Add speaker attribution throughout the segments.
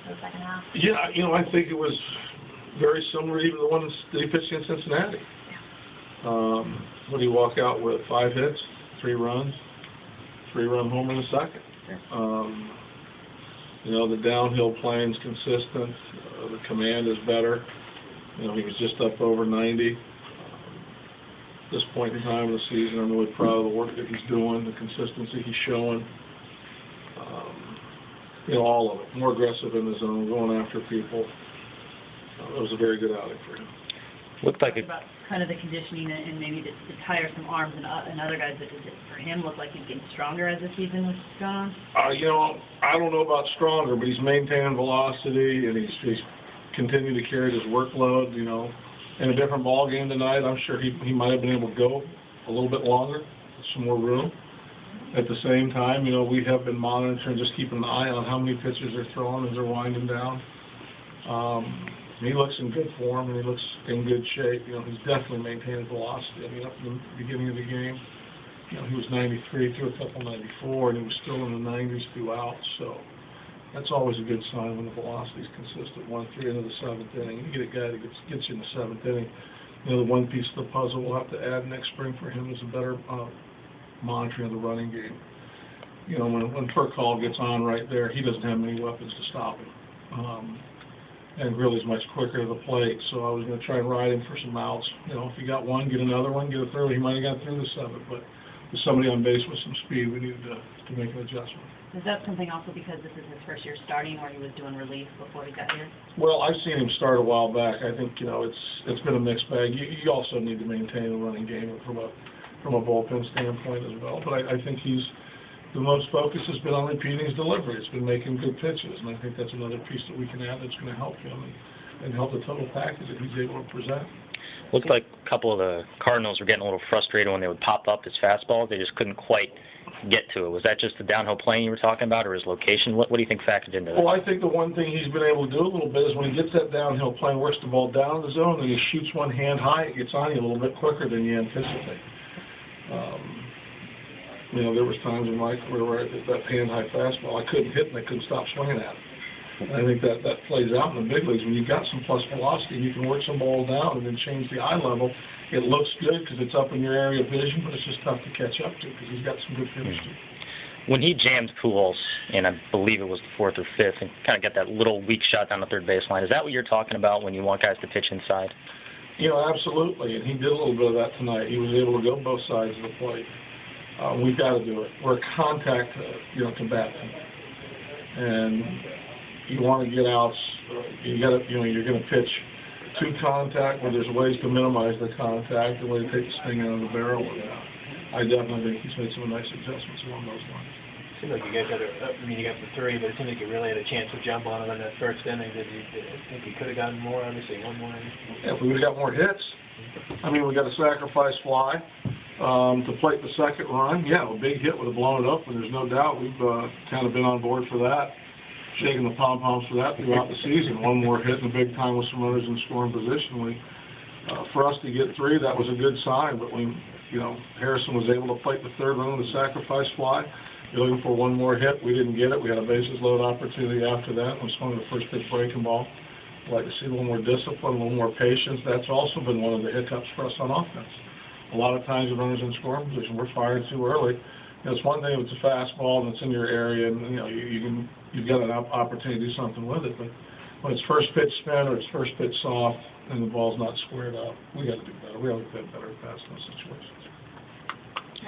Speaker 1: for the second half?
Speaker 2: Yeah, I think it was very similar to even the one that he pitched in Cincinnati.
Speaker 1: Yeah.
Speaker 2: When he walked out with 5 hits, 3 runs, 3-run homer in the second. The downhill playing's consistent. The command is better. He was just up over 90. At this point in time of the season, I'm really proud of the work that he's doing, the consistency he's showing. All of it. More aggressive in the zone, going after people. It was a very good outing for him.
Speaker 3: Looked like
Speaker 1: about kind of the conditioning and maybe the tiresome arms and other guys. That for him looked like he's getting stronger as the season was going on.
Speaker 2: I don't know about stronger, but he's maintaining velocity and he's continued to carry his workload. In a different ball game tonight, I'm sure he might have been able to go a little bit longer, with some more room. At the same time, we have been monitoring, just keeping an eye on how many pitches they're throwing as they're winding down. He looks in good form and he looks in good shape. He's definitely maintaining velocity. Up in the beginning of the game, he was 93, threw a couple 94, and he was still in the 90s throughout. So that's always a good sign when the velocity is consistent. 1-3 into the 7th inning. You get a guy that gets you in the 7th inning. The one piece of the puzzle we'll have to add next spring for him is a better monitoring of the running game. When Turk Hall gets on right there, he doesn't have many weapons to stop him. And really is much quicker to the plate, so I was going to try and ride him for some outs. If he got one, get another one, get a third. He might have got through the 7th, but with somebody on base with some speed, we needed to make an adjustment.
Speaker 1: Is that something also because this is his first year starting, where he was doing relief before he got here?
Speaker 2: Well, I've seen him start a while back. I think it's been a mixed bag. You also need to maintain a running game from a bullpen standpoint as well. But I think the most focus has been on repeating his delivery. It's been making good pitches, and I think that's another piece that we can add that's going to help him and help the total package that he's able to present.
Speaker 3: Looked like a couple of the Cardinals were getting a little frustrated when they would pop up his fastball. They just couldn't quite get to it. Was that just the downhill playing you were talking about, or his location? What do you think factored into that?
Speaker 2: Well, I think the one thing he's been able to do a little bit is when he gets that downhill playing, works the ball down in the zone, and he shoots one hand high, it gets on you a little bit quicker than you anticipate. There was times in my career where that hand-high fastball, I couldn't hit and I couldn't stop swinging at it. And I think that plays out in the big leagues. When you've got some plus velocity and you can work some ball down and then change the eye level, it looks good because it's up in your area of vision, but it's just tough to catch up to because he's got some good finish too.
Speaker 3: When he jammed Pujols, and I believe it was the 4th or 5th, and kind of got that little weak shot down the third baseline, is that what you're talking about when you want guys to pitch inside?
Speaker 2: Absolutely, and he did a little bit of that tonight. He was able to go both sides of the plate. We've got to do it. We're a contact, combat team, and you want to get outs. You're going to pitch to contact where there's ways to minimize the contact, a way to take the sting out of the barrel with that. I definitely think he's made some nice adjustments along those lines.
Speaker 4: It seemed like you guys had you got the 3, but it seemed like you really had a chance to jump on him in that first inning. Did you think you could have gotten more? Obviously, one more inning.
Speaker 2: Yeah, if we would have got more hits. We got a sacrifice fly to plate the second run. Yeah, a big hit would have blown it up, and there's no doubt we've kind of been on board for that, shaking the pom-poms for that throughout the season. One more hit in the big time with some runners in scoring position. For us to get 3, that was a good sign, but when Harrison was able to plate the third run with a sacrifice fly, you're looking for one more hit. We didn't get it. We had a bases load opportunity after that. We swung the first pitch breaking ball. I'd like to see a little more discipline, a little more patience. That's also been one of the hiccups for us on offense. A lot of times the runners in scoring position, we're firing too early. It's one thing if it's a fastball and it's in your area and you've got an opportunity to do something with it. But when it's first pitch spin or it's first pitch soft and the ball's not squared up, we got to do better. We got to get better at passing those situations.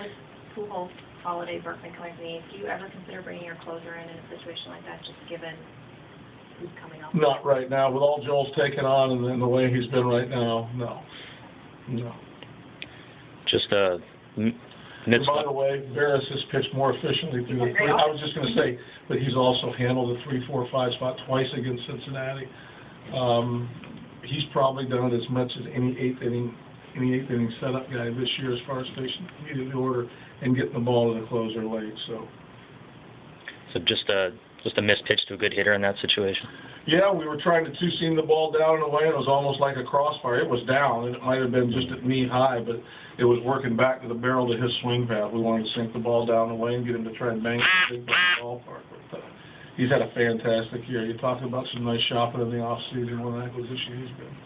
Speaker 5: With Pujols, Holiday, Berkman coming to me, do you ever consider bringing your closer in a situation like that, just given who's coming up?
Speaker 2: Not right now. With all Joel's taken on and the way he's been right now, no.
Speaker 3: Just
Speaker 2: by the way, Veras has pitched more efficiently through the 3. I was just going to say, but he's also handled the 3, 4, 5 spot twice against Cincinnati. He's probably done it as much as any eighth inning setup guy this year as far as facing the order and getting the ball to the closer late. So
Speaker 3: just a missed pitch to a good hitter in that situation?
Speaker 2: Yeah, we were trying to two-seam the ball down in a way, and it was almost like a crossfire. It was down, and it might have been just at knee-high, but it was working back to the barrel to his swing path. We wanted to sink the ball down the way and get him to try and bang the big ballpark. But he's had a fantastic year. You talked about some nice shopping in the off-season, what an acquisition he's been.